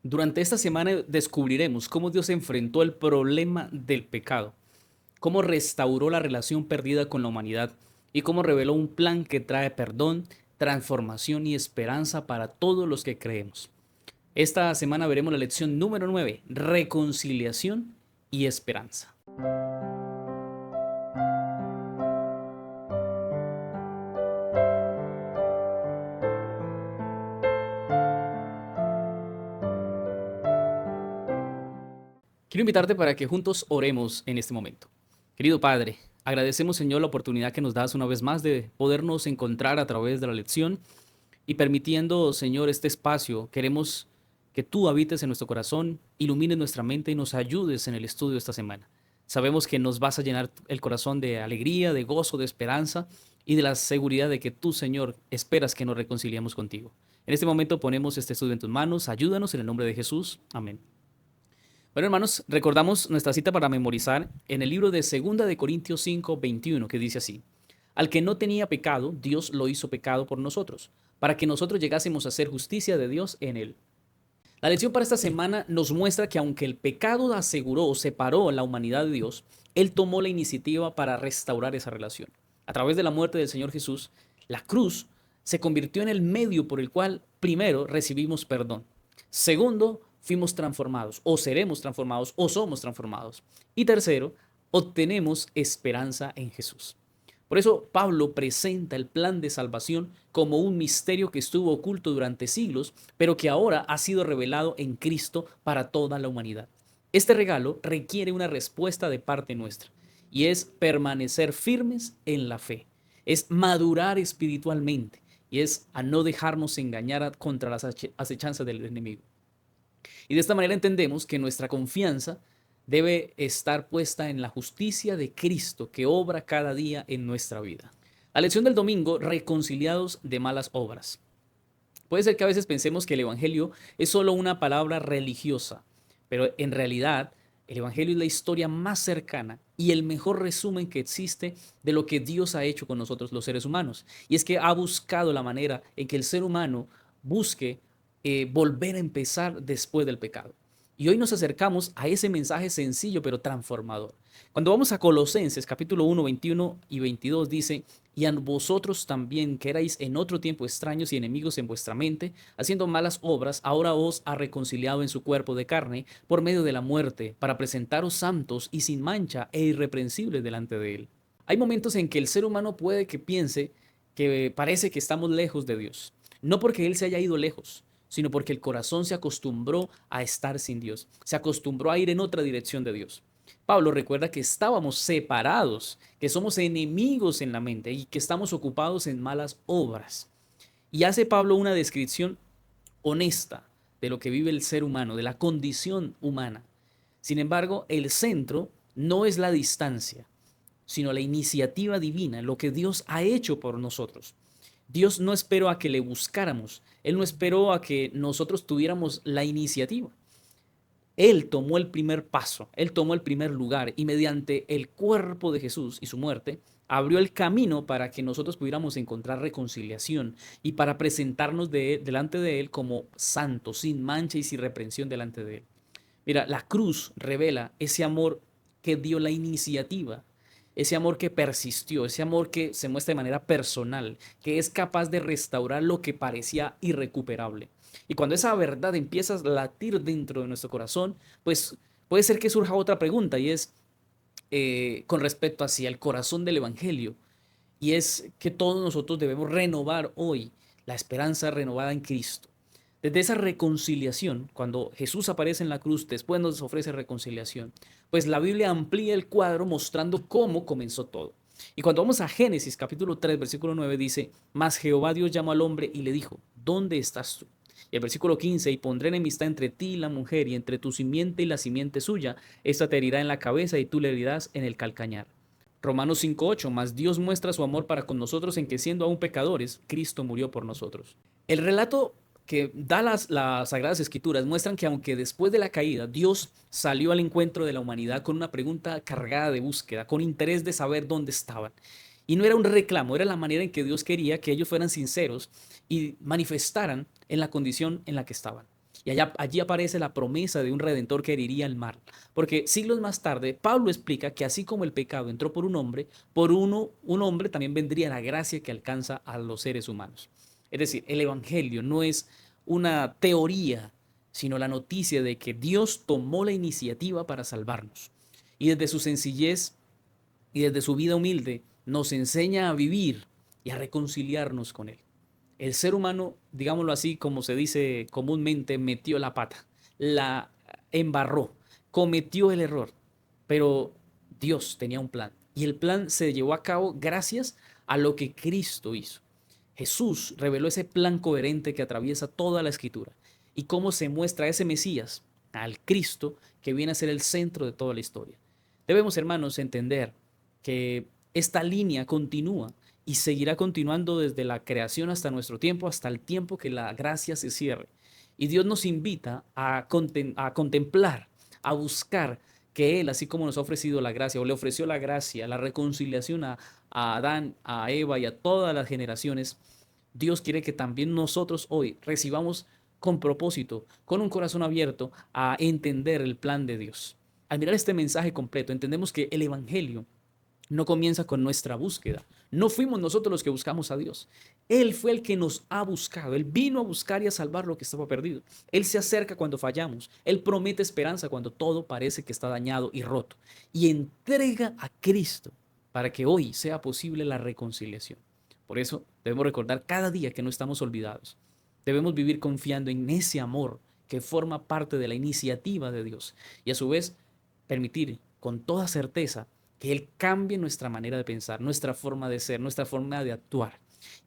Durante esta semana descubriremos cómo Dios enfrentó el problema del pecado, cómo restauró la relación perdida con la humanidad y cómo reveló un plan que trae perdón, transformación y esperanza para todos los que creemos. Esta semana veremos la lección número 9: reconciliación y esperanza. Quiero invitarte para que juntos oremos en este momento. Querido Padre, agradecemos, Señor, la oportunidad que nos das una vez más de podernos encontrar a través de la lección y permitiendo, Señor, este espacio. Queremos que tú habites en nuestro corazón, ilumines nuestra mente y nos ayudes en el estudio de esta semana. Sabemos que nos vas a llenar el corazón de alegría, de gozo, de esperanza y de la seguridad de que tú, Señor, esperas que nos reconciliemos contigo. En este momento ponemos este estudio en tus manos. Ayúdanos en el nombre de Jesús. Amén. Bueno, hermanos, recordamos nuestra cita para memorizar en el libro de 2 de Corintios 5:21, que dice así: al que no tenía pecado, Dios lo hizo pecado por nosotros, para que nosotros llegásemos a ser justicia de Dios en él. La lección para esta semana nos muestra que aunque el pecado aseguró o separó a la humanidad de Dios, Él tomó la iniciativa para restaurar esa relación. A través de la muerte del Señor Jesús, la cruz se convirtió en el medio por el cual, primero, recibimos perdón. Segundo, fuimos transformados, o seremos transformados, o somos transformados. Y tercero, obtenemos esperanza en Jesús. Por eso Pablo presenta el plan de salvación como un misterio que estuvo oculto durante siglos, pero que ahora ha sido revelado en Cristo para toda la humanidad. Este regalo requiere una respuesta de parte nuestra, y es permanecer firmes en la fe, es madurar espiritualmente, y es a no dejarnos engañar contra las acechanzas del enemigo. Y de esta manera entendemos que nuestra confianza debe estar puesta en la justicia de Cristo que obra cada día en nuestra vida. La lección del domingo: reconciliados de malas obras. Puede ser que a veces pensemos que el Evangelio es solo una palabra religiosa, pero en realidad el Evangelio es la historia más cercana y el mejor resumen que existe de lo que Dios ha hecho con nosotros los seres humanos. Y es que ha buscado la manera en que el ser humano busque volver a empezar después del pecado. Y hoy nos acercamos a ese mensaje sencillo pero transformador. Cuando vamos a Colosenses capítulo 1, 21 y 22 dice: y a vosotros también, que erais en otro tiempo extraños y enemigos en vuestra mente, haciendo malas obras, ahora os ha reconciliado en su cuerpo de carne por medio de la muerte, para presentaros santos y sin mancha e irreprensibles delante de él. Hay momentos en que el ser humano puede que piense que parece que estamos lejos de Dios, no porque Él se haya ido lejos, sino porque el corazón se acostumbró a estar sin Dios, se acostumbró a ir en otra dirección de Dios. Pablo recuerda que estábamos separados, que somos enemigos en la mente y que estamos ocupados en malas obras. Y hace Pablo una descripción honesta de lo que vive el ser humano, de la condición humana. Sin embargo, el centro no es la distancia, sino la iniciativa divina, lo que Dios ha hecho por nosotros. Dios no esperó a que le buscáramos, Él no esperó a que nosotros tuviéramos la iniciativa. Él tomó el primer paso, Él tomó el primer lugar y mediante el cuerpo de Jesús y su muerte, abrió el camino para que nosotros pudiéramos encontrar reconciliación y para presentarnos delante de Él como santos, sin mancha y sin reprensión delante de Él. Mira, la cruz revela ese amor que dio la iniciativa, ese amor que persistió, ese amor que se muestra de manera personal, que es capaz de restaurar lo que parecía irrecuperable. Y cuando esa verdad empieza a latir dentro de nuestro corazón, pues puede ser que surja otra pregunta, y es con respecto hacia el corazón del Evangelio, y es que todos nosotros debemos renovar hoy la esperanza renovada en Cristo. Desde esa reconciliación, cuando Jesús aparece en la cruz, después nos ofrece reconciliación, pues la Biblia amplía el cuadro mostrando cómo comenzó todo. Y cuando vamos a Génesis capítulo 3, versículo 9 dice: mas Jehová Dios llamó al hombre y le dijo: ¿dónde estás tú? Y el versículo 15: y pondré enemistad entre ti y la mujer, y entre tu simiente y la simiente suya, esta te herirá en la cabeza y tú le herirás en el calcañar. Romanos 5:8: mas Dios muestra su amor para con nosotros en que, siendo aún pecadores, Cristo murió por nosotros. El relato que da las Sagradas Escrituras muestran que aunque después de la caída Dios salió al encuentro de la humanidad con una pregunta cargada de búsqueda, con interés de saber dónde estaban. Y no era un reclamo, era la manera en que Dios quería que ellos fueran sinceros y manifestaran en la condición en la que estaban. Y allí aparece la promesa de un redentor que heriría el mal. Porque siglos más tarde, Pablo explica que así como el pecado entró por un hombre, un hombre también vendría la gracia que alcanza a los seres humanos. Es decir, el evangelio no es una teoría, sino la noticia de que Dios tomó la iniciativa para salvarnos. Y desde su sencillez y desde su vida humilde nos enseña a vivir y a reconciliarnos con Él. El ser humano, digámoslo así, como se dice comúnmente, metió la pata, la embarró, cometió el error, pero Dios tenía un plan y el plan se llevó a cabo gracias a lo que Cristo hizo. Jesús reveló ese plan coherente que atraviesa toda la escritura y cómo se muestra ese Mesías, al Cristo, que viene a ser el centro de toda la historia. Debemos, hermanos, entender que esta línea continúa y seguirá continuando desde la creación hasta nuestro tiempo, hasta el tiempo que la gracia se cierre. Y Dios nos invita a contemplar, a buscar que Él, así como nos ha ofrecido la gracia, o le ofreció la gracia, la reconciliación a Adán, a Eva y a todas las generaciones, Dios quiere que también nosotros hoy recibamos con propósito, con un corazón abierto a entender el plan de Dios. Al mirar este mensaje completo, entendemos que el Evangelio no comienza con nuestra búsqueda. No fuimos nosotros los que buscamos a Dios. Él fue el que nos ha buscado. Él vino a buscar y a salvar lo que estaba perdido. Él se acerca cuando fallamos. Él promete esperanza cuando todo parece que está dañado y roto. Y entrega a Cristo para que hoy sea posible la reconciliación. Por eso debemos recordar cada día que no estamos olvidados. Debemos vivir confiando en ese amor que forma parte de la iniciativa de Dios. Y a su vez permitir con toda certeza que Él cambie nuestra manera de pensar, nuestra forma de ser, nuestra forma de actuar.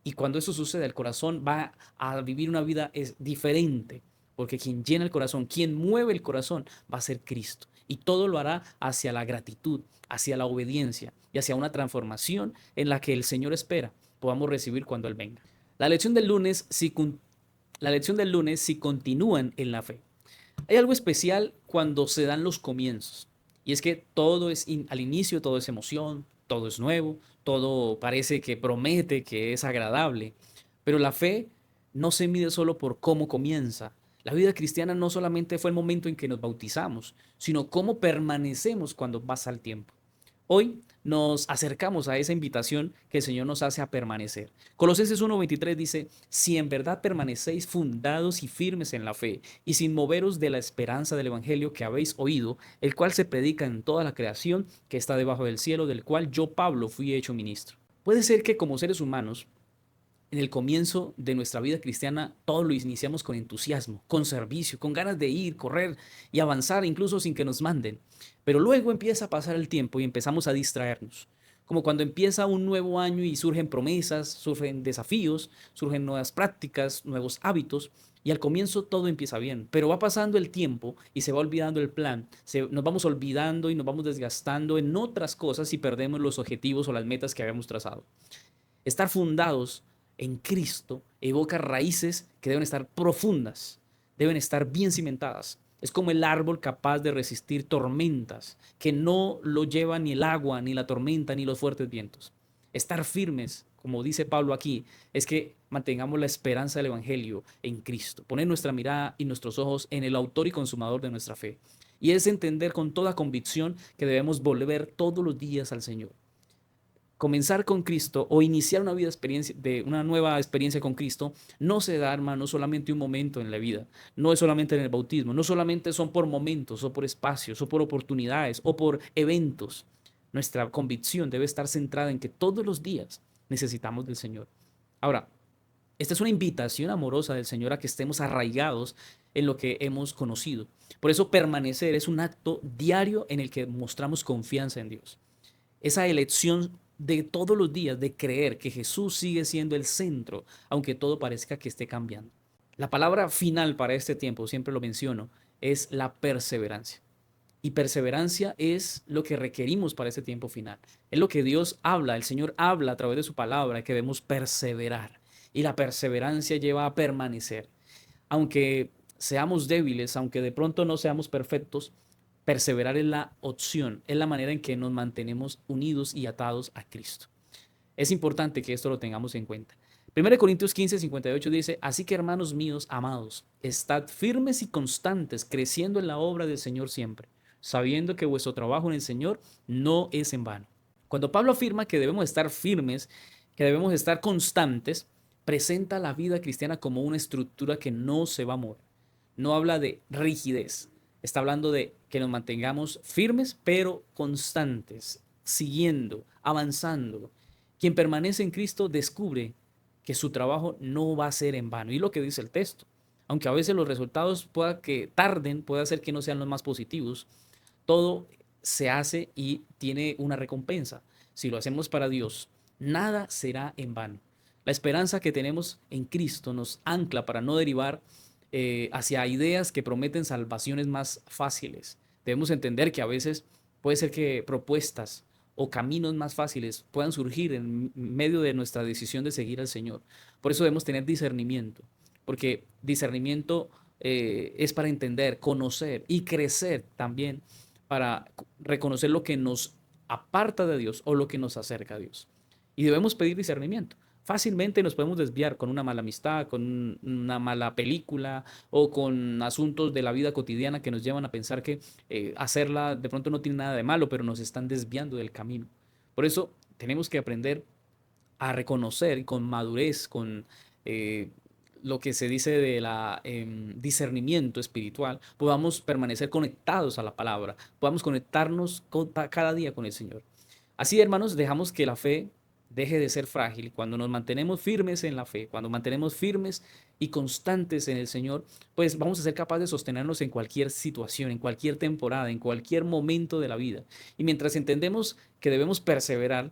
Y cuando eso sucede, el corazón va a vivir una vida diferente, porque quien llena el corazón, quien mueve el corazón, va a ser Cristo. Y todo lo hará hacia la gratitud, hacia la obediencia y hacia una transformación en la que el Señor espera podamos recibir cuando Él venga. La lección del lunes, si continúan en la fe. Hay algo especial cuando se dan los comienzos. Y es que todo es, al inicio todo es emoción, todo es nuevo, todo parece que promete, que es agradable. Pero la fe no se mide solo por cómo comienza. La vida cristiana no solamente fue el momento en que nos bautizamos, sino cómo permanecemos cuando pasa el tiempo. Hoy nos acercamos a esa invitación que el Señor nos hace a permanecer. Colosenses 1:23 dice, si en verdad permanecéis fundados y firmes en la fe, y sin moveros de la esperanza del Evangelio que habéis oído, el cual se predica en toda la creación que está debajo del cielo, del cual yo, Pablo, fui hecho ministro. Puede ser que como seres humanos en el comienzo de nuestra vida cristiana, todo lo iniciamos con entusiasmo, con servicio, con ganas de ir, correr y avanzar incluso sin que nos manden. Pero luego empieza a pasar el tiempo y empezamos a distraernos. Como cuando empieza un nuevo año y surgen promesas, surgen desafíos, surgen nuevas prácticas, nuevos hábitos. Y al comienzo todo empieza bien, pero va pasando el tiempo y se va olvidando el plan. Nos vamos olvidando y nos vamos desgastando en otras cosas y perdemos los objetivos o las metas que habíamos trazado. Estar fundados en Cristo evoca raíces que deben estar profundas, deben estar bien cimentadas. Es como el árbol capaz de resistir tormentas, que no lo lleva ni el agua, ni la tormenta, ni los fuertes vientos. Estar firmes, como dice Pablo aquí, es que mantengamos la esperanza del Evangelio en Cristo, poner nuestra mirada y nuestros ojos en el autor y consumador de nuestra fe. Y es entender con toda convicción que debemos volver todos los días al Señor. Comenzar con Cristo o iniciar una nueva experiencia con Cristo no se da, hermano, solamente un momento en la vida, no es solamente en el bautismo, no solamente son por momentos o por espacios o por oportunidades o por eventos. Nuestra convicción debe estar centrada en que todos los días necesitamos del Señor. Ahora, esta es una invitación amorosa del Señor a que estemos arraigados en lo que hemos conocido. Por eso permanecer es un acto diario en el que mostramos confianza en Dios. Esa elección de todos los días de creer que Jesús sigue siendo el centro, aunque todo parezca que esté cambiando. La palabra final para este tiempo, siempre lo menciono, es la perseverancia. Y perseverancia es lo que requerimos para este tiempo final. Es lo que Dios habla, el Señor habla a través de su palabra, que debemos perseverar. Y la perseverancia lleva a permanecer. Aunque seamos débiles, aunque de pronto no seamos perfectos, perseverar es la opción, es la manera en que nos mantenemos unidos y atados a Cristo. Es importante que esto lo tengamos en cuenta. 1 Corintios 15:58 dice, así que hermanos míos, amados, estad firmes y constantes, creciendo en la obra del Señor siempre, sabiendo que vuestro trabajo en el Señor no es en vano. Cuando Pablo afirma que debemos estar firmes, que debemos estar constantes, presenta la vida cristiana como una estructura que no se va a mover. No habla de rigidez, está hablando de que nos mantengamos firmes pero constantes, siguiendo, avanzando. Quien permanece en Cristo descubre que su trabajo no va a ser en vano. Y lo que dice el texto, aunque a veces los resultados pueda que tarden, puede ser que no sean los más positivos, todo se hace y tiene una recompensa. Si lo hacemos para Dios, nada será en vano. La esperanza que tenemos en Cristo nos ancla para no derivar hacia ideas que prometen salvaciones más fáciles. Debemos entender que a veces puede ser que propuestas o caminos más fáciles puedan surgir en medio de nuestra decisión de seguir al Señor. Por eso debemos tener discernimiento, porque discernimiento es para entender, conocer y crecer también para reconocer lo que nos aparta de Dios o lo que nos acerca a Dios. Y debemos pedir discernimiento. Fácilmente nos podemos desviar con una mala amistad, con una mala película o con asuntos de la vida cotidiana que nos llevan a pensar que hacerla de pronto no tiene nada de malo, pero nos están desviando del camino. Por eso tenemos que aprender a reconocer con madurez, con lo que se dice de la discernimiento espiritual, podamos permanecer conectados a la palabra, podamos conectarnos cada día con el Señor. Así, hermanos, dejamos que la fe deje de ser frágil. Cuando nos mantenemos firmes en la fe, cuando mantenemos firmes y constantes en el Señor, pues vamos a ser capaces de sostenernos en cualquier situación, en cualquier temporada, en cualquier momento de la vida. Y mientras entendemos que debemos perseverar,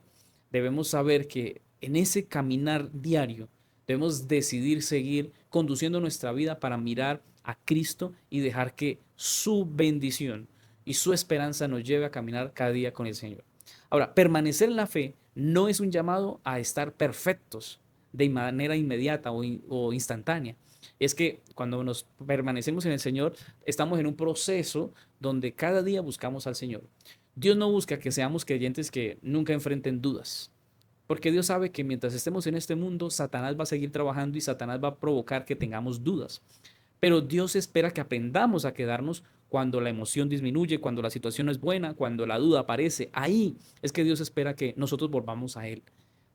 debemos saber que en ese caminar diario debemos decidir seguir conduciendo nuestra vida para mirar a Cristo y dejar que su bendición y su esperanza nos lleve a caminar cada día con el Señor. Ahora, permanecer en la fe no es un llamado a estar perfectos de manera inmediata o instantánea. Es que cuando nos permanecemos en el Señor, estamos en un proceso donde cada día buscamos al Señor. Dios no busca que seamos creyentes que nunca enfrenten dudas, porque Dios sabe que mientras estemos en este mundo, Satanás va a seguir trabajando y Satanás va a provocar que tengamos dudas. Pero Dios espera que aprendamos a quedarnos cuando la emoción disminuye, cuando la situación no es buena, cuando la duda aparece. Ahí es que Dios espera que nosotros volvamos a Él.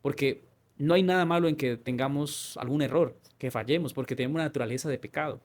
Porque no hay nada malo en que tengamos algún error, que fallemos, porque tenemos una naturaleza de pecado.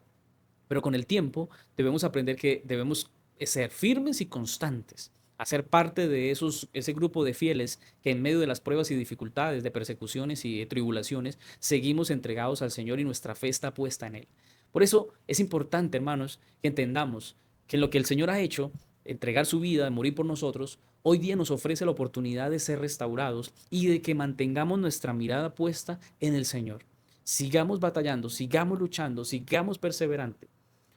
Pero con el tiempo debemos aprender que debemos ser firmes y constantes, hacer parte de ese grupo de fieles que en medio de las pruebas y dificultades, de persecuciones y de tribulaciones, seguimos entregados al Señor y nuestra fe está puesta en Él. Por eso es importante, hermanos, que entendamos que lo que el Señor ha hecho, entregar su vida, morir por nosotros, hoy día nos ofrece la oportunidad de ser restaurados y de que mantengamos nuestra mirada puesta en el Señor. Sigamos batallando, sigamos luchando, sigamos perseverante,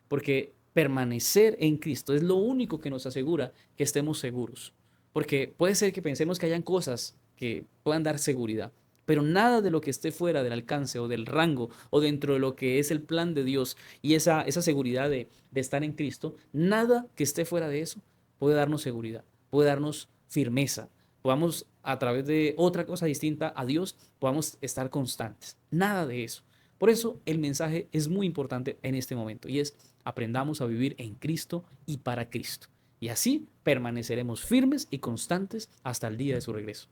porque permanecer en Cristo es lo único que nos asegura que estemos seguros. Porque puede ser que pensemos que hayan cosas que puedan dar seguridad, pero nada de lo que esté fuera del alcance o del rango o dentro de lo que es el plan de Dios y esa seguridad de estar en Cristo, nada que esté fuera de eso puede darnos seguridad, puede darnos firmeza. Podamos, a través de otra cosa distinta a Dios, podamos estar constantes. Nada de eso. Por eso el mensaje es muy importante en este momento y es aprendamos a vivir en Cristo y para Cristo. Y así permaneceremos firmes y constantes hasta el día de su regreso.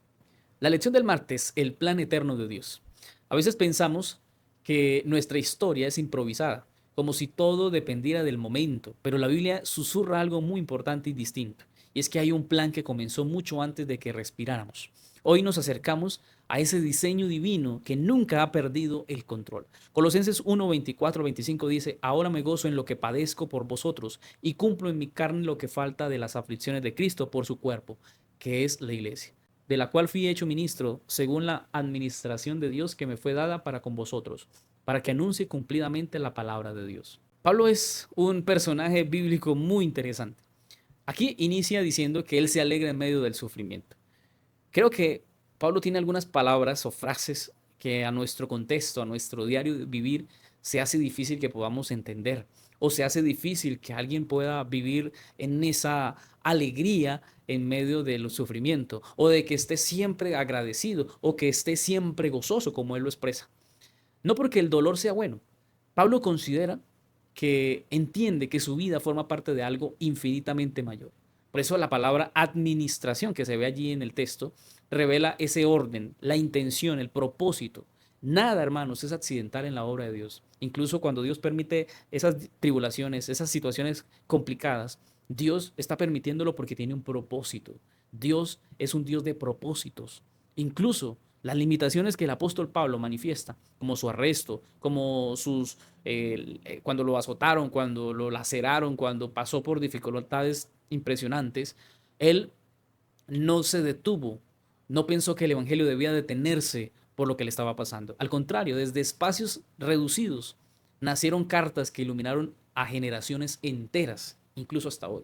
La lección del martes, el plan eterno de Dios. A veces pensamos que nuestra historia es improvisada, como si todo dependiera del momento, pero la Biblia susurra algo muy importante y distinto, y es que hay un plan que comenzó mucho antes de que respiráramos. Hoy nos acercamos a ese diseño divino que nunca ha perdido el control. Colosenses 1, 24, 25 dice, ahora me gozo en lo que padezco por vosotros y cumplo en mi carne lo que falta de las aflicciones de Cristo por su cuerpo, que es la iglesia, de la cual fui hecho ministro según la administración de Dios que me fue dada para con vosotros, para que anuncie cumplidamente la palabra de Dios. Pablo es un personaje bíblico muy interesante. Aquí inicia diciendo que él se alegra en medio del sufrimiento. Creo que Pablo tiene algunas palabras o frases que a nuestro contexto, a nuestro diario vivir, se hace difícil que podamos entender o se hace difícil que alguien pueda vivir en esa alegría en medio del sufrimiento o de que esté siempre agradecido o que esté siempre gozoso como él lo expresa. No porque el dolor sea bueno. Pablo considera que entiende que su vida forma parte de algo infinitamente mayor. Por eso la palabra administración que se ve allí en el texto revela ese orden, la intención, el propósito. Nada, hermanos, es accidental en la obra de Dios. Incluso cuando Dios permite esas tribulaciones, esas situaciones complicadas, Dios está permitiéndolo porque tiene un propósito. Dios es un Dios de propósitos. Incluso las limitaciones que el apóstol Pablo manifiesta, como su arresto, como cuando lo azotaron, cuando lo laceraron, cuando pasó por dificultades impresionantes, él no se detuvo, no pensó que el evangelio debía detenerse por lo que le estaba pasando. Al contrario, desde espacios reducidos nacieron cartas que iluminaron a generaciones enteras, incluso hasta hoy.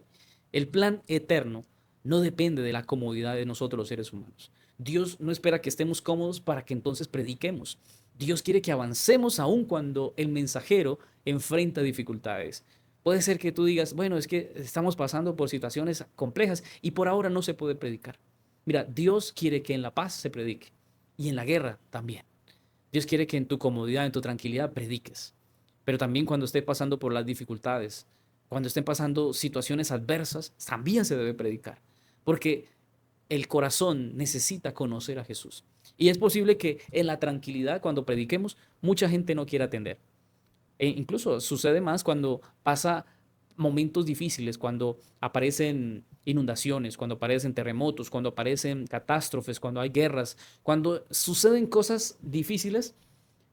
El plan eterno no depende de la comodidad de nosotros los seres humanos. Dios no espera que estemos cómodos para que entonces prediquemos. Dios quiere que avancemos aun cuando el mensajero enfrenta dificultades. Puede ser que tú digas, bueno, es que estamos pasando por situaciones complejas y por ahora no se puede predicar. Mira, Dios quiere que en la paz se predique y en la guerra también. Dios quiere que en tu comodidad, en tu tranquilidad prediques. Pero también cuando esté pasando por las dificultades, cuando estén pasando situaciones adversas, también se debe predicar. Porque el corazón necesita conocer a Jesús. Y es posible que en la tranquilidad, cuando prediquemos, mucha gente no quiera atender. E incluso sucede más cuando pasa momentos difíciles, cuando aparecen inundaciones, cuando aparecen terremotos, cuando aparecen catástrofes, cuando hay guerras, cuando suceden cosas difíciles,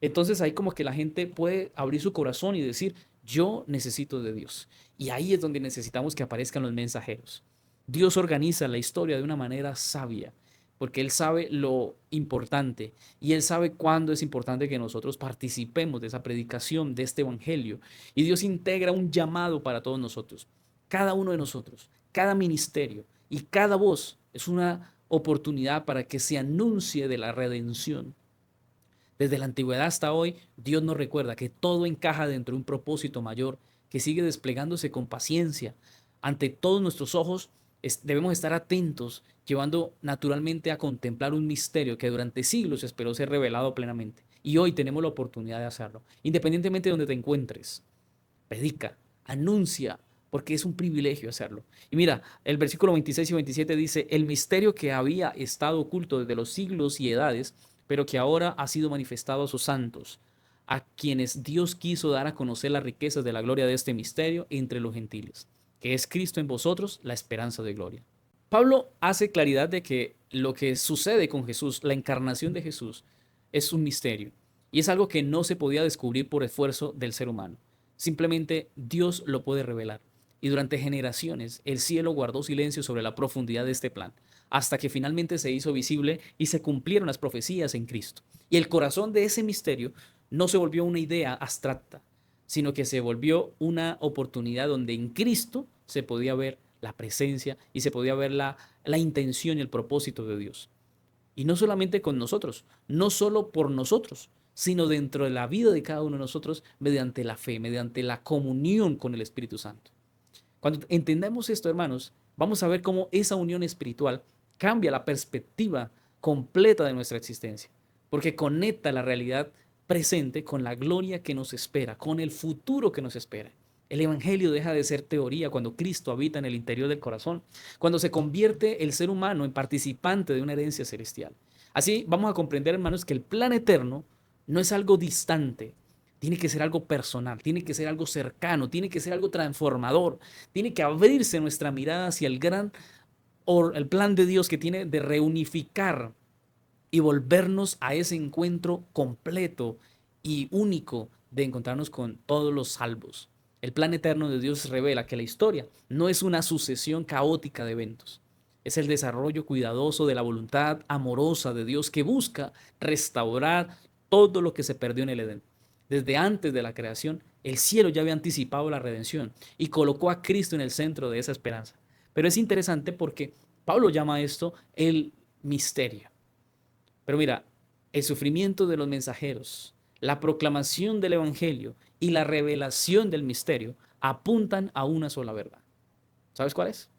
entonces ahí como que la gente puede abrir su corazón y decir, yo necesito de Dios. Y ahí es donde necesitamos que aparezcan los mensajeros. Dios organiza la historia de una manera sabia, porque Él sabe lo importante y Él sabe cuándo es importante que nosotros participemos de esa predicación, de este evangelio. Y Dios integra un llamado para todos nosotros, cada uno de nosotros, cada ministerio y cada voz es una oportunidad para que se anuncie de la redención. Desde la antigüedad hasta hoy, Dios nos recuerda que todo encaja dentro de un propósito mayor que sigue desplegándose con paciencia. Ante todos nuestros ojos debemos estar atentos, llevando naturalmente a contemplar un misterio que durante siglos esperó ser revelado plenamente. Y hoy tenemos la oportunidad de hacerlo. Independientemente de donde te encuentres, predica, anuncia, porque es un privilegio hacerlo. Y mira, el versículo 26 y 27 dice, el misterio que había estado oculto desde los siglos y edades, pero que ahora ha sido manifestado a sus santos, a quienes Dios quiso dar a conocer las riquezas de la gloria de este misterio entre los gentiles, que es Cristo en vosotros, la esperanza de gloria. Pablo hace claridad de que lo que sucede con Jesús, la encarnación de Jesús, es un misterio y es algo que no se podía descubrir por esfuerzo del ser humano. Simplemente Dios lo puede revelar. Y durante generaciones el cielo guardó silencio sobre la profundidad de este plan, hasta que finalmente se hizo visible y se cumplieron las profecías en Cristo. Y el corazón de ese misterio no se volvió una idea abstracta, sino que se volvió una oportunidad donde en Cristo se podía ver la presencia y se podía ver la intención y el propósito de Dios. Y no solamente con nosotros, no solo por nosotros, sino dentro de la vida de cada uno de nosotros mediante la fe, mediante la comunión con el Espíritu Santo. Cuando entendemos esto, hermanos, vamos a ver cómo esa unión espiritual cambia la perspectiva completa de nuestra existencia, porque conecta la realidad presente con la gloria que nos espera, con el futuro que nos espera. El Evangelio deja de ser teoría cuando Cristo habita en el interior del corazón, cuando se convierte el ser humano en participante de una herencia celestial. Así vamos a comprender, hermanos, que el plan eterno no es algo distante, tiene que ser algo personal, tiene que ser algo cercano, tiene que ser algo transformador, tiene que abrirse nuestra mirada hacia el plan de Dios que tiene de reunificar y volvernos a ese encuentro completo y único de encontrarnos con todos los salvos. El plan eterno de Dios revela que la historia no es una sucesión caótica de eventos. Es el desarrollo cuidadoso de la voluntad amorosa de Dios que busca restaurar todo lo que se perdió en el Edén. Desde antes de la creación, el cielo ya había anticipado la redención y colocó a Cristo en el centro de esa esperanza. Pero es interesante porque Pablo llama esto el misterio. Pero mira, el sufrimiento de los mensajeros, la proclamación del Evangelio y la revelación del misterio apuntan a una sola verdad. ¿Sabes cuál es?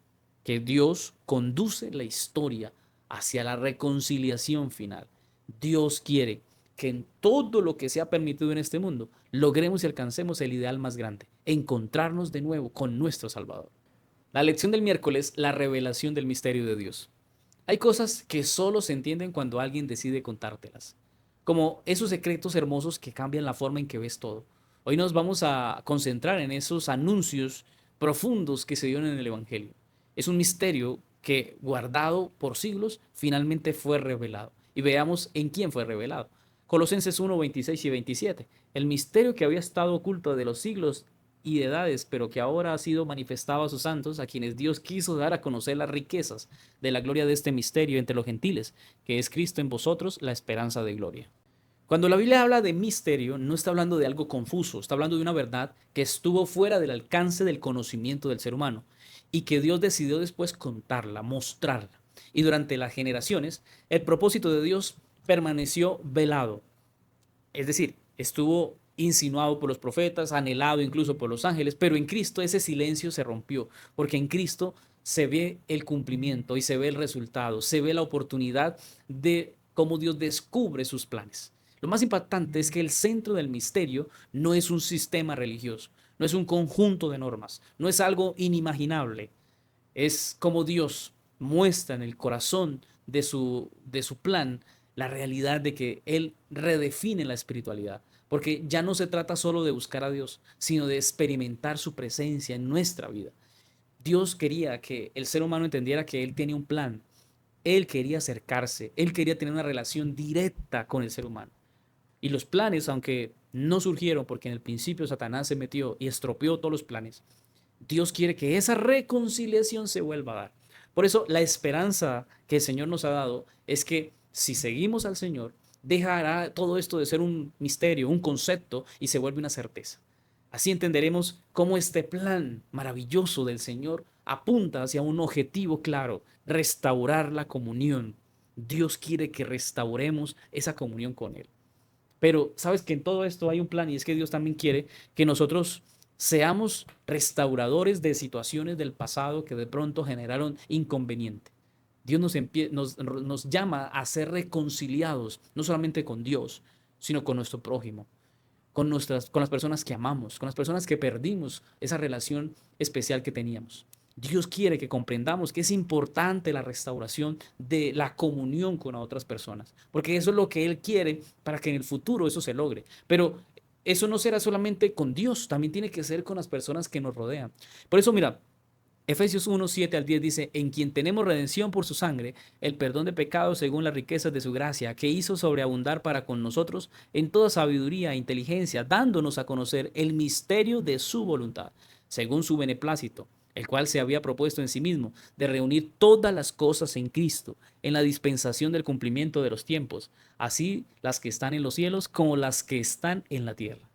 Que Dios conduce la historia hacia la reconciliación final. Dios quiere que en todo lo que se ha permitido en este mundo, logremos y alcancemos el ideal más grande, encontrarnos de nuevo con nuestro Salvador. La lección del miércoles, la revelación del misterio de Dios. Hay cosas que solo se entienden cuando alguien decide contártelas, como esos secretos hermosos que cambian la forma en que ves todo. Hoy nos vamos a concentrar en esos anuncios profundos que se dieron en el Evangelio. Es un misterio que, guardado por siglos, finalmente fue revelado. Y veamos en quién fue revelado. Colosenses 1, 26 y 27. El misterio que había estado oculto de los siglos y de edades, pero que ahora ha sido manifestado a sus santos, a quienes Dios quiso dar a conocer las riquezas de la gloria de este misterio entre los gentiles, que es Cristo en vosotros, la esperanza de gloria. Cuando la Biblia habla de misterio, no está hablando de algo confuso, está hablando de una verdad que estuvo fuera del alcance del conocimiento del ser humano y que Dios decidió después contarla, mostrarla. Y durante las generaciones, el propósito de Dios permaneció velado, es decir, estuvo insinuado por los profetas, anhelado incluso por los ángeles, pero en Cristo ese silencio se rompió, porque en Cristo se ve el cumplimiento y se ve el resultado, se ve la oportunidad de cómo Dios descubre sus planes. Lo más impactante es que el centro del misterio no es un sistema religioso, no es un conjunto de normas, no es algo inimaginable, es como Dios muestra en el corazón de su plan la realidad de que Él redefine la espiritualidad. Porque ya no se trata solo de buscar a Dios, sino de experimentar su presencia en nuestra vida. Dios quería que el ser humano entendiera que Él tenía un plan. Él quería acercarse, Él quería tener una relación directa con el ser humano. Y los planes, aunque no surgieron porque en el principio Satanás se metió y estropeó todos los planes, Dios quiere que esa reconciliación se vuelva a dar. Por eso la esperanza que el Señor nos ha dado es que si seguimos al Señor, dejará todo esto de ser un misterio, un concepto, y se vuelve una certeza. Así entenderemos cómo este plan maravilloso del Señor apunta hacia un objetivo claro: restaurar la comunión. Dios quiere que restauremos esa comunión con Él. Pero sabes que en todo esto hay un plan, y es que Dios también quiere que nosotros seamos restauradores de situaciones del pasado que de pronto generaron inconveniente. Dios nos llama a ser reconciliados, no solamente con Dios, sino con nuestro prójimo, con las personas que amamos, con las personas que perdimos esa relación especial que teníamos. Dios quiere que comprendamos que es importante la restauración de la comunión con otras personas, porque eso es lo que Él quiere para que en el futuro eso se logre. Pero eso no será solamente con Dios, también tiene que ser con las personas que nos rodean. Por eso, mira, Efesios 1, 7 al 10 dice: en quien tenemos redención por su sangre, el perdón de pecados según las riquezas de su gracia, que hizo sobreabundar para con nosotros en toda sabiduría e inteligencia, dándonos a conocer el misterio de su voluntad, según su beneplácito, el cual se había propuesto en sí mismo, de reunir todas las cosas en Cristo, en la dispensación del cumplimiento de los tiempos, así las que están en los cielos como las que están en la tierra.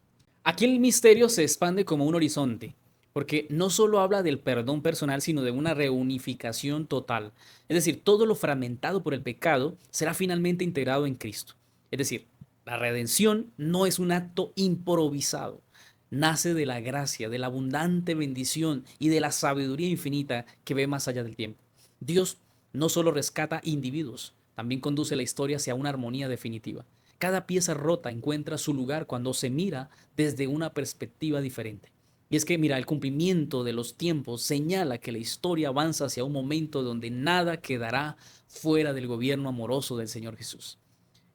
Aquí el misterio se expande como un horizonte, porque no solo habla del perdón personal, sino de una reunificación total. Es decir, todo lo fragmentado por el pecado será finalmente integrado en Cristo. Es decir, la redención no es un acto improvisado. Nace de la gracia, de la abundante bendición y de la sabiduría infinita que ve más allá del tiempo. Dios no solo rescata individuos, también conduce la historia hacia una armonía definitiva. Cada pieza rota encuentra su lugar cuando se mira desde una perspectiva diferente. Y es que, mira, el cumplimiento de los tiempos señala que la historia avanza hacia un momento donde nada quedará fuera del gobierno amoroso del Señor Jesús.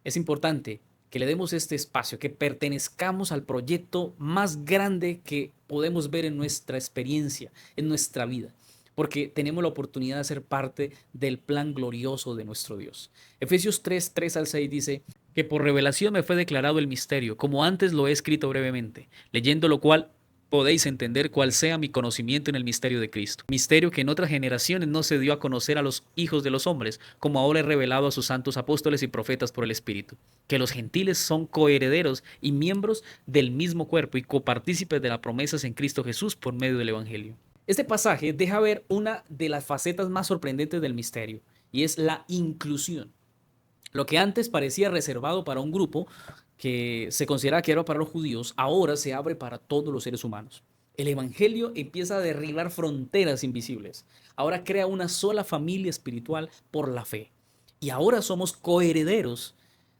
Es importante que le demos este espacio, que pertenezcamos al proyecto más grande que podemos ver en nuestra experiencia, en nuestra vida, porque tenemos la oportunidad de ser parte del plan glorioso de nuestro Dios. Efesios 3, 3 al 6 dice que por revelación me fue declarado el misterio, como antes lo he escrito brevemente, leyendo lo cual podéis entender cuál sea mi conocimiento en el misterio de Cristo. Misterio que en otras generaciones no se dio a conocer a los hijos de los hombres, como ahora he revelado a sus santos apóstoles y profetas por el Espíritu. Que los gentiles son coherederos y miembros del mismo cuerpo y copartícipes de las promesas en Cristo Jesús por medio del Evangelio. Este pasaje deja ver una de las facetas más sorprendentes del misterio, y es la inclusión. Lo que antes parecía reservado para un grupo que se consideraba que era para los judíos, ahora se abre para todos los seres humanos. El Evangelio empieza a derribar fronteras invisibles. Ahora crea una sola familia espiritual por la fe. Y ahora somos coherederos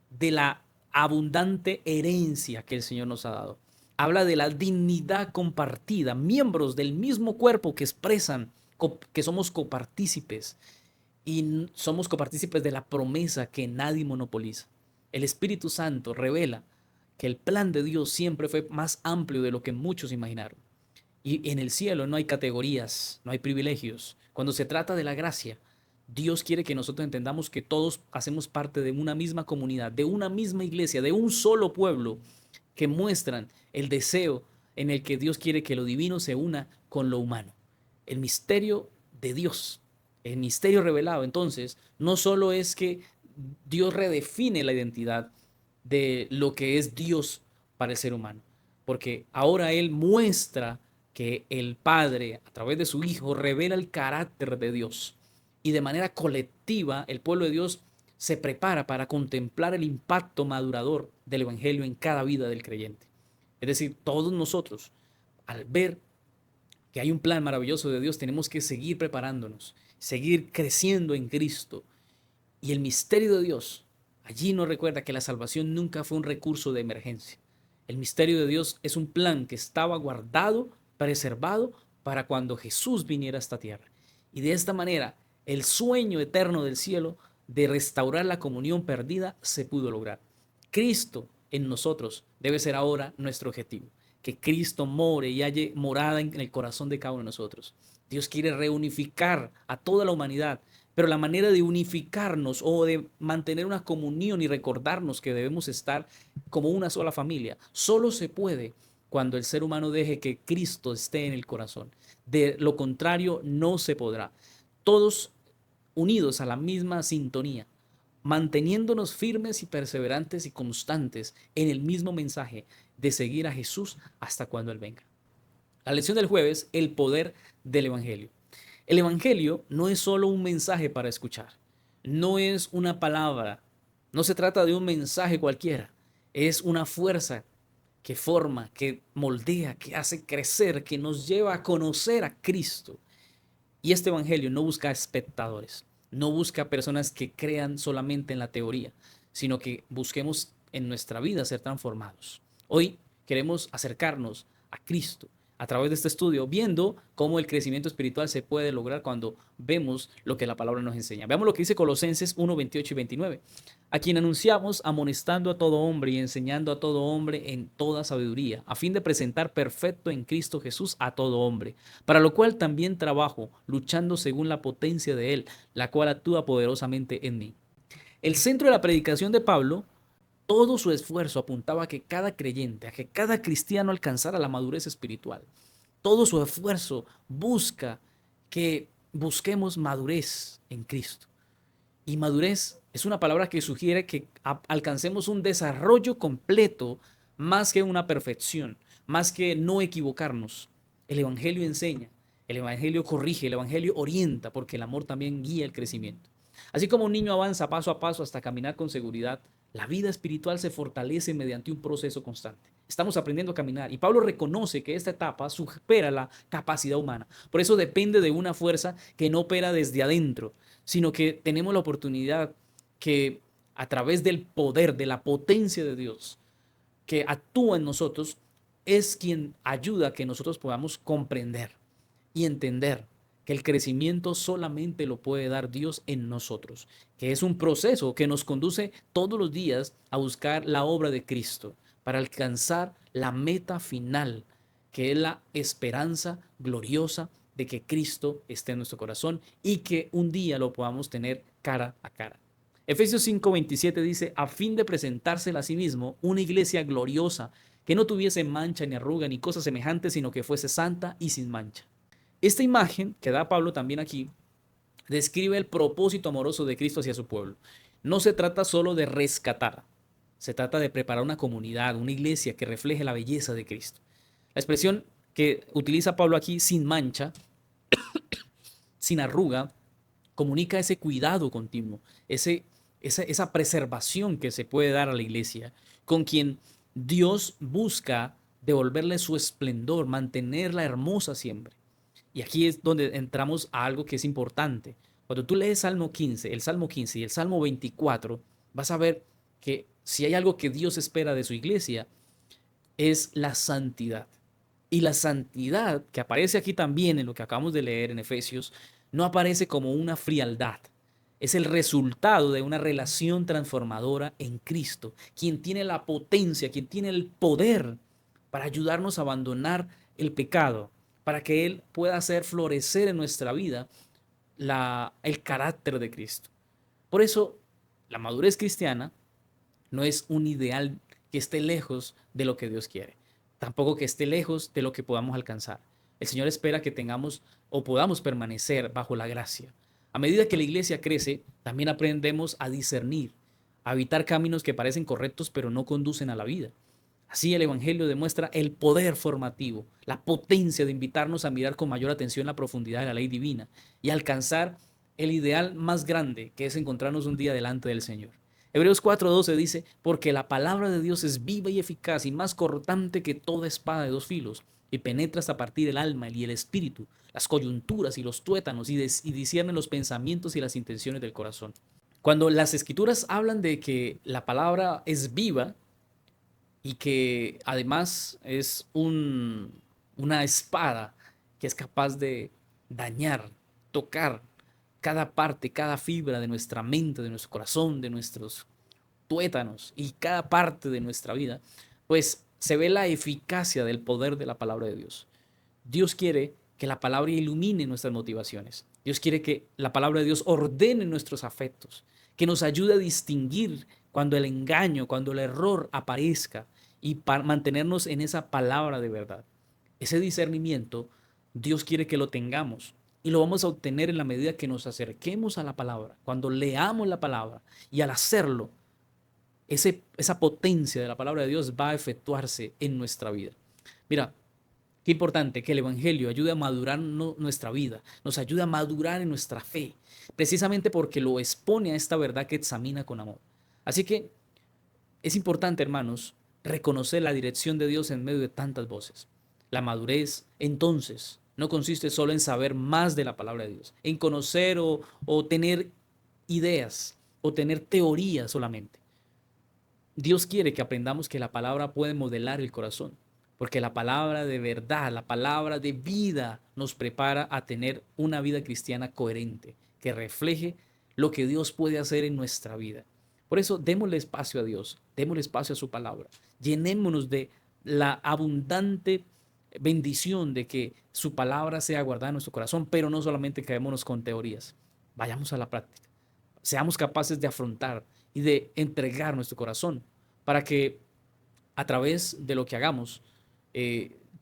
de la abundante herencia que el Señor nos ha dado. Habla de la dignidad compartida, miembros del mismo cuerpo que expresan que somos copartícipes y somos copartícipes de la promesa que nadie monopoliza. El Espíritu Santo revela que el plan de Dios siempre fue más amplio de lo que muchos imaginaron. Y en el cielo no hay categorías, no hay privilegios. Cuando se trata de la gracia, Dios quiere que nosotros entendamos que todos hacemos parte de una misma comunidad, de una misma iglesia, de un solo pueblo, que muestran el deseo en el que Dios quiere que lo divino se una con lo humano. El misterio de Dios, el misterio revelado. Entonces, no solo es que Dios redefine la identidad de lo que es Dios para el ser humano, porque ahora Él muestra que el Padre, a través de su Hijo, revela el carácter de Dios. Y de manera colectiva, el pueblo de Dios se prepara para contemplar el impacto madurador del Evangelio en cada vida del creyente. Es decir, todos nosotros, al ver que hay un plan maravilloso de Dios, tenemos que seguir preparándonos, seguir creciendo en Cristo. Y el misterio de Dios, allí nos recuerda que la salvación nunca fue un recurso de emergencia. El misterio de Dios es un plan que estaba guardado, preservado para cuando Jesús viniera a esta tierra. Y de esta manera, el sueño eterno del cielo de restaurar la comunión perdida se pudo lograr. Cristo en nosotros debe ser ahora nuestro objetivo. Que Cristo more y haya morada en el corazón de cada uno de nosotros. Dios quiere reunificar a toda la humanidad, pero la manera de unificarnos o de mantener una comunión y recordarnos que debemos estar como una sola familia, solo se puede cuando el ser humano deje que Cristo esté en el corazón. De lo contrario, no se podrá. Todos unidos a la misma sintonía, manteniéndonos firmes y perseverantes y constantes en el mismo mensaje de seguir a Jesús hasta cuando Él venga. La lección del jueves, el poder del Evangelio. El Evangelio no es solo un mensaje para escuchar, no es una palabra, no se trata de un mensaje cualquiera, es una fuerza que forma, que moldea, que hace crecer, que nos lleva a conocer a Cristo. Y este Evangelio no busca espectadores, no busca personas que crean solamente en la teoría, sino que busquemos en nuestra vida ser transformados. Hoy queremos acercarnos a Cristo a través de este estudio, viendo cómo el crecimiento espiritual se puede lograr cuando vemos lo que la palabra nos enseña. Veamos lo que dice Colosenses 1, 28 y 29. A quien anunciamos amonestando a todo hombre y enseñando a todo hombre en toda sabiduría, a fin de presentar perfecto en Cristo Jesús a todo hombre, para lo cual también trabajo, luchando según la potencia de Él, la cual actúa poderosamente en mí. El centro de la predicación de Pablo, todo su esfuerzo apuntaba a que cada creyente, a que cada cristiano alcanzara la madurez espiritual. Todo su esfuerzo busca que busquemos madurez en Cristo. Y madurez es una palabra que sugiere que alcancemos un desarrollo completo más que una perfección, más que no equivocarnos. El Evangelio enseña, el Evangelio corrige, el Evangelio orienta, porque el amor también guía el crecimiento. Así como un niño avanza paso a paso hasta caminar con seguridad, la vida espiritual se fortalece mediante un proceso constante. Estamos aprendiendo a caminar y Pablo reconoce que esta etapa supera la capacidad humana. Por eso depende de una fuerza que no opera desde adentro, sino que tenemos la oportunidad que a través del poder, de la potencia de Dios que actúa en nosotros, es quien ayuda a que nosotros podamos comprender y entender que el crecimiento solamente lo puede dar Dios en nosotros, que es un proceso que nos conduce todos los días a buscar la obra de Cristo para alcanzar la meta final, que es la esperanza gloriosa de que Cristo esté en nuestro corazón y que un día lo podamos tener cara a cara. Efesios 5:27 dice, a fin de presentársela a sí mismo una iglesia gloriosa, que no tuviese mancha ni arruga ni cosa semejante, sino que fuese santa y sin mancha. Esta imagen que da Pablo también aquí describe el propósito amoroso de Cristo hacia su pueblo. No se trata solo de rescatar, se trata de preparar una comunidad, una iglesia que refleje la belleza de Cristo. La expresión que utiliza Pablo aquí, sin mancha, sin arruga, comunica ese cuidado continuo, esa preservación que se puede dar a la iglesia, con quien Dios busca devolverle su esplendor, mantenerla hermosa siempre. Y aquí es donde entramos a algo que es importante. Cuando tú lees el Salmo 15 y el Salmo 24, vas a ver que si hay algo que Dios espera de su iglesia, es la santidad. Y la santidad, que aparece aquí también en lo que acabamos de leer en Efesios, no aparece como una frialdad. Es el resultado de una relación transformadora en Cristo, quien tiene la potencia, quien tiene el poder para ayudarnos a abandonar el pecado, para que Él pueda hacer florecer en nuestra vida el carácter de Cristo. Por eso, la madurez cristiana no es un ideal que esté lejos de lo que Dios quiere, tampoco que esté lejos de lo que podamos alcanzar. El Señor espera que tengamos o podamos permanecer bajo la gracia. A medida que la iglesia crece, también aprendemos a discernir, a evitar caminos que parecen correctos pero no conducen a la vida. Así el Evangelio demuestra el poder formativo, la potencia de invitarnos a mirar con mayor atención la profundidad de la ley divina y alcanzar el ideal más grande, que es encontrarnos un día delante del Señor. Hebreos 4:12 dice, porque la palabra de Dios es viva y eficaz y más cortante que toda espada de dos filos, y penetra hasta partir el alma y el espíritu, las coyunturas y los tuétanos, y discierne los pensamientos y las intenciones del corazón. Cuando las escrituras hablan de que la palabra es viva, y que además es una espada que es capaz de dañar, tocar cada parte, cada fibra de nuestra mente, de nuestro corazón, de nuestros tuétanos y cada parte de nuestra vida, pues se ve la eficacia del poder de la palabra de Dios. Dios quiere que la palabra ilumine nuestras motivaciones. Dios quiere que la palabra de Dios ordene nuestros afectos, que nos ayude a distinguir cuando el engaño, cuando el error aparezca y para mantenernos en esa palabra de verdad. Ese discernimiento, Dios quiere que lo tengamos y lo vamos a obtener en la medida que nos acerquemos a la palabra, cuando leamos la palabra y al hacerlo, esa potencia de la palabra de Dios va a efectuarse en nuestra vida. Mira, qué importante que el Evangelio ayude a madurar nuestra vida, nos ayude a madurar en nuestra fe, precisamente porque lo expone a esta verdad que examina con amor. Así que es importante, hermanos, reconocer la dirección de Dios en medio de tantas voces. La madurez, entonces, no consiste solo en saber más de la palabra de Dios, en conocer o tener ideas o tener teorías solamente. Dios quiere que aprendamos que la palabra puede modelar el corazón, porque la palabra de verdad, la palabra de vida nos prepara a tener una vida cristiana coherente, que refleje lo que Dios puede hacer en nuestra vida. Por eso démosle espacio a Dios, démosle espacio a su palabra, llenémonos de la abundante bendición de que su palabra sea guardada en nuestro corazón, pero no solamente quedémonos con teorías, vayamos a la práctica, seamos capaces de afrontar y de entregar nuestro corazón para que a través de lo que hagamos,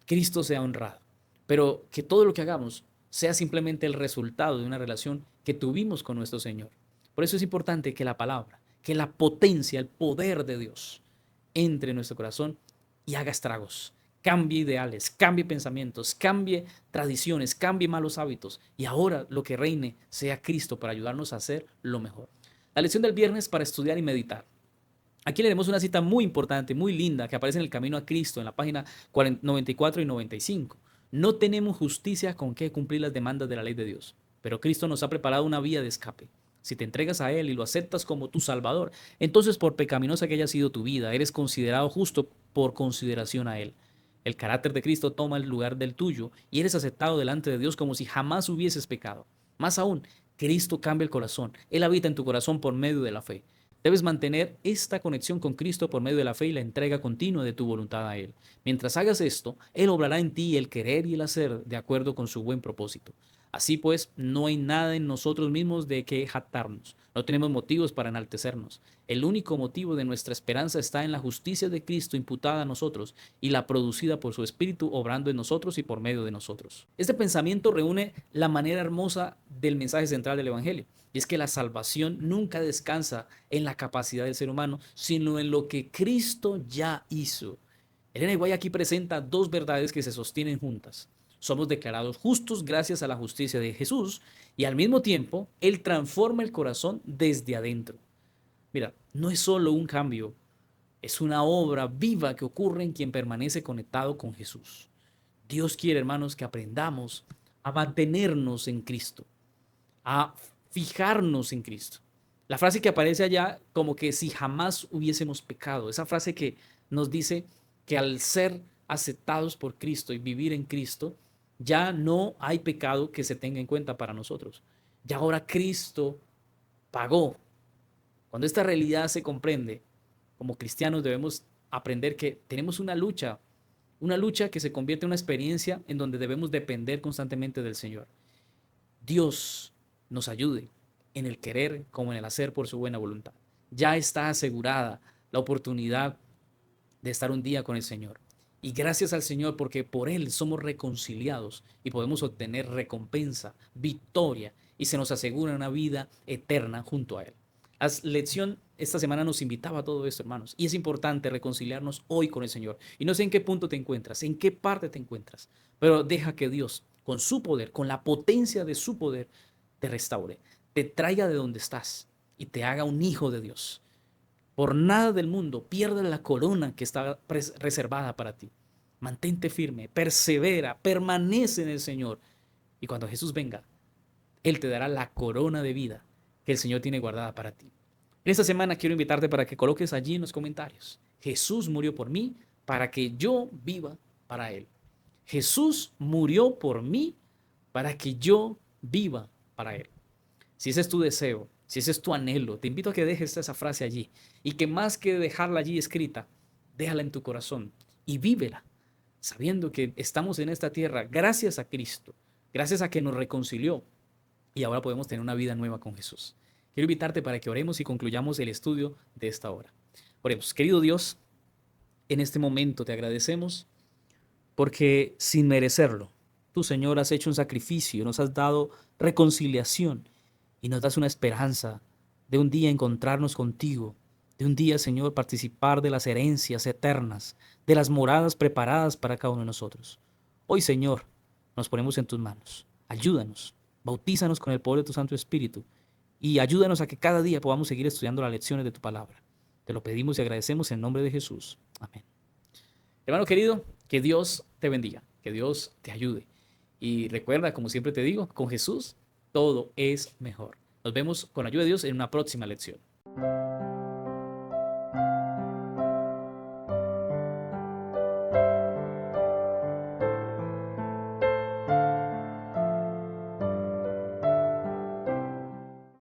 Cristo sea honrado. Pero que todo lo que hagamos sea simplemente el resultado de una relación que tuvimos con nuestro Señor. Por eso es importante que la palabra, que la potencia, el poder de Dios entre en nuestro corazón y haga estragos. Cambie ideales, cambie pensamientos, cambie tradiciones, cambie malos hábitos. Y ahora lo que reine sea Cristo para ayudarnos a hacer lo mejor. La lección del viernes para estudiar y meditar. Aquí leemos una cita muy importante, muy linda, que aparece en el Camino a Cristo, en la página 94 y 95. No tenemos justicia con que cumplir las demandas de la ley de Dios, pero Cristo nos ha preparado una vía de escape. Si te entregas a Él y lo aceptas como tu Salvador, entonces por pecaminosa que haya sido tu vida, eres considerado justo por consideración a Él. El carácter de Cristo toma el lugar del tuyo y eres aceptado delante de Dios como si jamás hubieses pecado. Más aún, Cristo cambia el corazón. Él habita en tu corazón por medio de la fe. Debes mantener esta conexión con Cristo por medio de la fe y la entrega continua de tu voluntad a Él. Mientras hagas esto, Él obrará en ti el querer y el hacer de acuerdo con su buen propósito. Así pues, no hay nada en nosotros mismos de que jactarnos. No tenemos motivos para enaltecernos. El único motivo de nuestra esperanza está en la justicia de Cristo imputada a nosotros y la producida por su Espíritu obrando en nosotros y por medio de nosotros. Este pensamiento reúne la manera hermosa del mensaje central del Evangelio. Y es que la salvación nunca descansa en la capacidad del ser humano, sino en lo que Cristo ya hizo. Elena White aquí presenta dos verdades que se sostienen juntas. Somos declarados justos gracias a la justicia de Jesús y al mismo tiempo Él transforma el corazón desde adentro. Mira, no es solo un cambio, es una obra viva que ocurre en quien permanece conectado con Jesús. Dios quiere, hermanos, que aprendamos a mantenernos en Cristo, a fijarnos en Cristo. La frase que aparece allá como que si jamás hubiésemos pecado. Esa frase que nos dice que al ser aceptados por Cristo y vivir en Cristo, ya no hay pecado que se tenga en cuenta para nosotros. Ya ahora Cristo pagó. Cuando esta realidad se comprende, como cristianos debemos aprender que tenemos una lucha que se convierte en una experiencia en donde debemos depender constantemente del Señor. Dios nos ayude en el querer como en el hacer por su buena voluntad. Ya está asegurada la oportunidad de estar un día con el Señor. Y gracias al Señor porque por Él somos reconciliados y podemos obtener recompensa, victoria y se nos asegura una vida eterna junto a Él. La lección esta semana nos invitaba a todo esto, hermanos, y es importante reconciliarnos hoy con el Señor. Y no sé en qué punto te encuentras, en qué parte te encuentras, pero deja que Dios, con su poder, con la potencia de su poder, te restaure, te traiga de donde estás y te haga un hijo de Dios. Por nada del mundo pierdas la corona que está reservada para ti. Mantente firme, persevera, permanece en el Señor. Y cuando Jesús venga, Él te dará la corona de vida que el Señor tiene guardada para ti. En esta semana quiero invitarte para que coloques allí en los comentarios: Jesús murió por mí para que yo viva para Él. Jesús murió por mí para que yo viva para Él. Si ese es tu deseo, si ese es tu anhelo, te invito a que dejes esa frase allí y que más que dejarla allí escrita, déjala en tu corazón y vívela, sabiendo que estamos en esta tierra gracias a Cristo, gracias a que nos reconcilió y ahora podemos tener una vida nueva con Jesús. Quiero invitarte para que oremos y concluyamos el estudio de esta hora. Oremos. Querido Dios, en este momento te agradecemos porque sin merecerlo, tú, Señor, has hecho un sacrificio, nos has dado reconciliación y nos das una esperanza de un día encontrarnos contigo, de un día, Señor, participar de las herencias eternas, de las moradas preparadas para cada uno de nosotros. Hoy, Señor, nos ponemos en tus manos. Ayúdanos, bautízanos con el poder de tu Santo Espíritu y ayúdanos a que cada día podamos seguir estudiando las lecciones de tu palabra. Te lo pedimos y agradecemos en nombre de Jesús. Amén. Hermano querido, que Dios te bendiga, que Dios te ayude. Y recuerda, como siempre te digo, con Jesús todo es mejor. Nos vemos con la ayuda de Dios en una próxima lección.